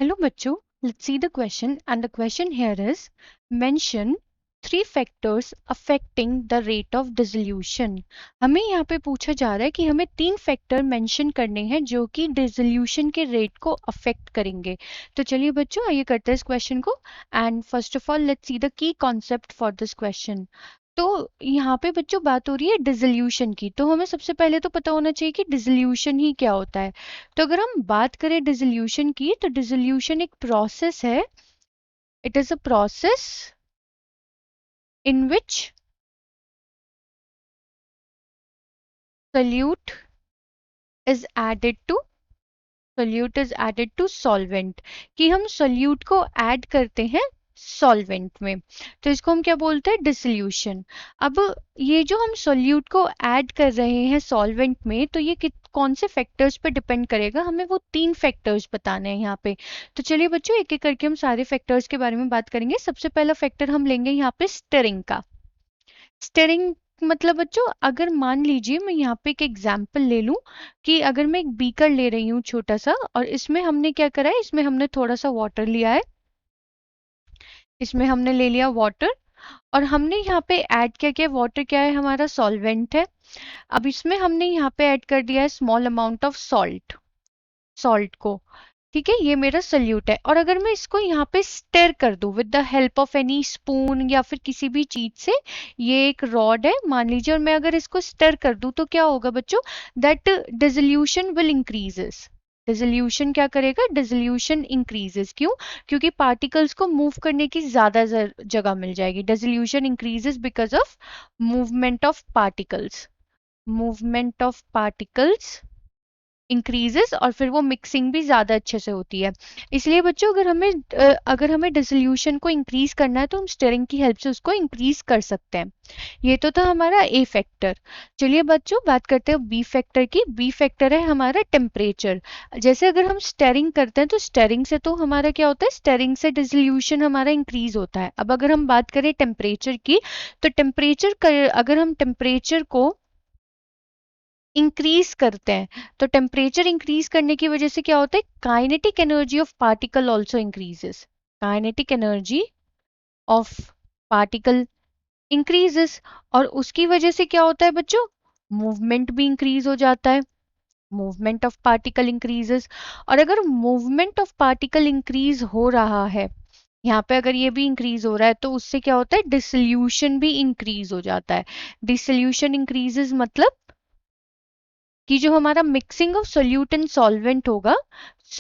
Hello बच्चों, let's see the question and the question here is mention three factors affecting the rate of dissolution. हमें यहाँ पे पूछा जा रहा है कि हमें तीन फैक्टर मेंशन करने हैं जो कि डिसोल्यूशन के रेट को अफेक्ट करेंगे. तो चलिए बच्चों आइए करते हैं इस क्वेश्चन को and first of all let's see the key concept for this question. तो यहाँ पे बच्चों बात हो रही है डिसोल्यूशन की, तो हमें सबसे पहले तो पता होना चाहिए कि डिसोल्यूशन ही क्या होता है. तो अगर हम बात करें डिसोल्यूशन की, तो डिसोल्यूशन एक प्रोसेस है. It is a process in which solute is added to solute is added to solvent. कि हम solute को ऐड करते हैं सॉल्वेंट में, तो इसको हम क्या बोलते हैं, डिसोल्यूशन. अब ये जो हम सोल्यूट को ऐड कर रहे हैं सॉल्वेंट में, तो ये कौन से फैक्टर्स पे डिपेंड करेगा, हमें वो तीन फैक्टर्स बताने हैं यहाँ पे. तो चलिए बच्चों एक एक करके हम सारे फैक्टर्स के बारे में बात करेंगे. सबसे पहला फैक्टर हम लेंगे यहाँ पे स्टिरिंग का. स्टिरिंग मतलब बच्चों अगर मान लीजिए मैं यहाँ पे एक एग्जाम्पल ले लूं कि अगर मैं एक बीकर ले रही हूँ छोटा सा, और इसमें हमने क्या करा है, इसमें हमने थोड़ा सा वाटर लिया है. इसमें हमने ले लिया वाटर और हमने यहाँ पे ऐड क्या किया, वाटर क्या है, हमारा सॉल्वेंट है. अब इसमें हमने यहाँ पे ऐड कर दिया है small amount of salt, salt को. ठीक है, ये मेरा सल्यूट है. और अगर मैं इसको यहाँ पे स्टर कर दूं with the help of any spoon या फिर किसी भी चीज से, ये एक रॉड है मान लीजिए, और मैं अगर इसको स्टर कर दूं तो क्या होगा बच्चों, that dissolution will increases. Dissolution क्या करेगा, डिसोल्यूशन इंक्रीजेस. क्यों, क्योंकि पार्टिकल्स को मूव करने की ज्यादा जगह मिल जाएगी. Dissolution increases because of movement of particles. Movement of particles increases और फिर वो मिक्सिंग भी ज़्यादा अच्छे से होती है. इसलिए बच्चों अगर हमें डिसोल्यूशन को इंक्रीज करना है तो हम स्टिरिंग की हेल्प से उसको इंक्रीज कर सकते हैं. ये तो था हमारा ए फैक्टर. चलिए बच्चों बात करते हैं बी फैक्टर की. बी फैक्टर है हमारा टेम्परेचर. जैसे अगर हम स्टिरिंग करते हैं तो स्टिरिंग से तो हमारा क्या होता है, स्टिरिंग से डिसोल्यूशन हमारा इंक्रीज होता है. अब अगर हम बात करें टेम्परेचर की, तो अगर हम टेम्परेचर को इंक्रीज करते हैं, तो टेम्परेचर इंक्रीज करने की वजह से क्या होता है, kinetic energy of particle also increases. Kinetic energy of particle increases और उसकी वजह से क्या होता है बच्चों, मूवमेंट भी इंक्रीज हो जाता है. Movement of particle increases. और अगर मूवमेंट ऑफ पार्टिकल इंक्रीज हो रहा है, यहाँ पे अगर ये भी इंक्रीज हो रहा है, तो उससे क्या होता है, डिसोल्यूशन भी इंक्रीज हो जाता है. डिसोल्यूशन इंक्रीजेस मतलब कि जो हमारा mixing of solute and solvent होगा,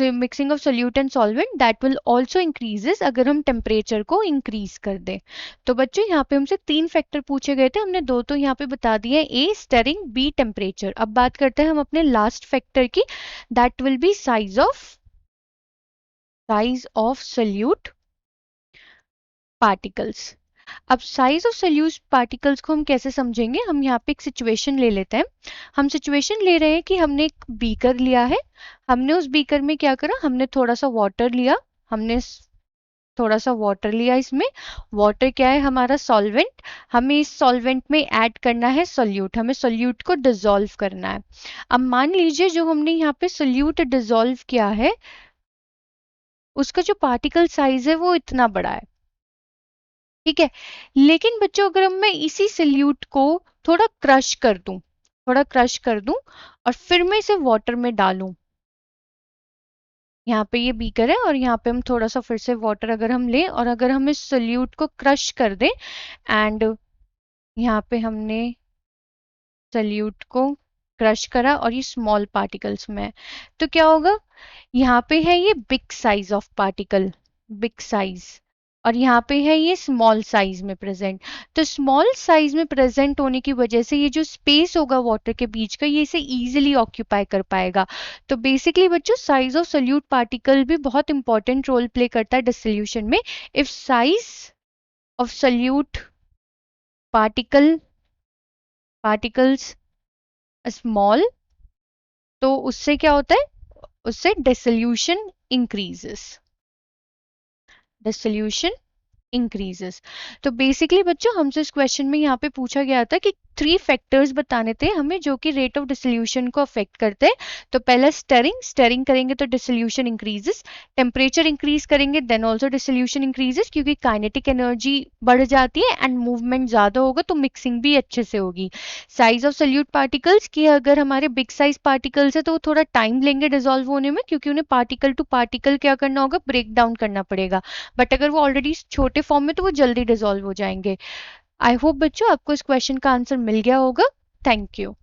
mixing of solute and solvent that will also increases अगर हम टेम्परेचर को इंक्रीज कर दें. तो बच्चों यहाँ पे हमसे तीन फैक्टर पूछे गए थे, हमने दो तो यहाँ पे बता दिए, ए स्टिरिंग, बी टेम्परेचर. अब बात करते हैं हम अपने लास्ट फैक्टर की, that will be size of solute particles. अब साइज ऑफ सोल्यूट पार्टिकल्स को हम कैसे समझेंगे, हम यहाँ पे एक सिचुएशन ले लेते हैं. हम सिचुएशन ले रहे हैं कि हमने एक बीकर लिया है. हमने उस बीकर में क्या करा, हमने थोड़ा सा वाटर लिया. हमने थोड़ा सा वाटर लिया. इसमें वाटर क्या है, हमारा सॉल्वेंट. हमें इस सॉल्वेंट में ऐड करना है सोल्यूट. हमें सोल्यूट को डिसॉल्व करना है. अब मान लीजिए जो हमने यहाँ पे सोल्यूट डिसॉल्व किया है, उसका जो पार्टिकल साइज है वो इतना बड़ा है. ठीक है, लेकिन बच्चों अगर मैं इसी सल्यूट को थोड़ा क्रश कर दूं, थोड़ा क्रश कर दूं और फिर मैं इसे वाटर में डालूं. यहाँ पे ये बीकर है और यहाँ पे हम थोड़ा सा फिर से वाटर अगर हम लें और अगर हम इस सल्यूट को क्रश कर दें एंड यहाँ पे हमने सल्यूट को क्रश करा और ये स्मॉल पार्टिकल्स में है, तो क्या होगा, यहाँ पे है ये big size of particle, big size, और यहाँ पे है ये स्मॉल साइज में प्रेजेंट. तो स्मॉल साइज में प्रेजेंट होने की वजह से ये जो स्पेस होगा वाटर के बीच का, ये इसे इजीली ऑक्यूपाई कर पाएगा. तो बेसिकली बच्चों साइज ऑफ सोल्यूट पार्टिकल भी बहुत इंपॉर्टेंट रोल प्ले करता है डिसोल्यूशन में. If size of solute particles small, तो उससे क्या होता है, उससे डिसोल्यूशन इंक्रीजेस. Dissolution increases. तो बेसिकली बच्चों हमसे इस क्वेश्चन में यहाँ पे पूछा गया था कि 3 फैक्टर्स बताने थे हमें जो कि रेट ऑफ डिसोल्यूशन को अफेक्ट करते हैं। तो पहला स्टरिंग करेंगे तो डिसोल्यूशन इंक्रीजेस, टेम्परेचर इंक्रीज करेंगे देन ऑल्सो डिसोल्यूशन इंक्रीजेस, क्योंकि काइनेटिक एनर्जी बढ़ जाती है एंड मूवमेंट ज़्यादा होगा तो मिक्सिंग भी अच्छे से होगी। साइज ऑफ सोल्यूट पार्टिकल्स की अगर हमारे बिग साइज पार्टिकल्स है तो वो थोड़ा टाइम लेंगे डिजोल्व होने में, क्योंकि उन्हें पार्टिकल टू पार्टिकल क्या करना होगा, ब्रेक डाउन करना पड़ेगा। बट अगर वो ऑलरेडी छोटे फॉर्म में तो वो जल्दी डिजोल्व हो जाएंगे। आई होप बच्चों आपको इस क्वेश्चन का आंसर मिल गया होगा। Thank you.